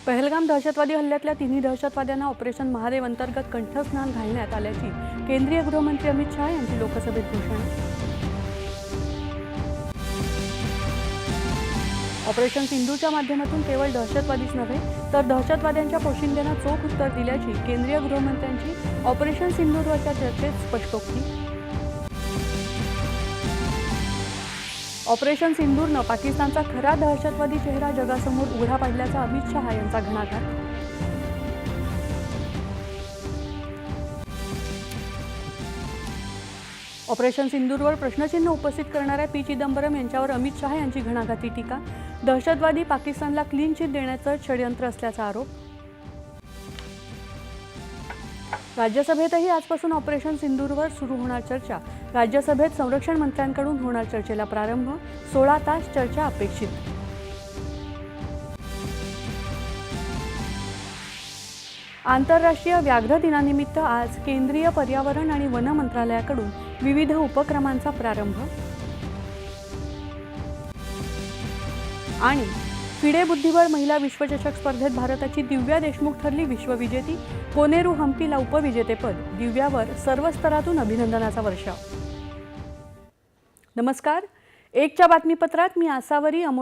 पहलगाम दहशतवादी हल्ल्यातल्या तिन्ही दहशतवाद्यांना ऑपरेशन महादेव अंतर्गत कंठस्नान घालण्यात आल्याची केंद्रीय गृहमंत्री अमित शहा यांची लोकसभेत घोषणा। ऑपरेशन सिंधूच्या माध्यमातून केवळ दहशतवादीच नव्हे तर दहशतवाद्यांच्या पोशिंद्यांना चोख उत्तर दिल्याची केंद्रीय गृहमंत्र्यांची ऑपरेशन सिंधूरवरच्या चर्चेत स्पष्टोक्ती। ऑपरेशन सिंधूरनं पाकिस्तानचा खरा दहशतवादी चेहरा जगासमोर उघडा पाडल्याचा अमित शहा यांचा घणाघात। ऑपरेशन सिंधूरवर प्रश्नचिन्ह उपस्थित करणाऱ्या पी चिदंबरम यांच्यावर अमित शहा यांची घणाघाती टीका। दहशतवादी पाकिस्तानला क्लीन चिट देण्याचं षडयंत्र असल्याचा आरोप। राज्यसभेतही आजपासून ऑपरेशन सिंधूरवर सुरू होणार चर्चा। राज्यसभेत संरक्षण मंत्र्यांकडून होणार चर्चेला प्रारंभ। 16 तास चर्चा अपेक्षित। आंतरराष्ट्रीय व्याघ्र दिनानिमित्त आज केंद्रीय पर्यावरण आणि वन मंत्रालयाकडून विविध उपक्रमांचा प्रारंभ। आणि फिडे बुद्धिबळ महिला विश्वचषक स्पर्धेत भारताची दिव्या देशमुख ठरली विश्वविजेती। कोनेरू हम्पीला उपविजेतेपद। दिव्यावर सर्व स्तरातून अभिनंदनाचा वर्षाव। नमस्कार, एकच्या बातमीपत्रात मी आसावरी अमोल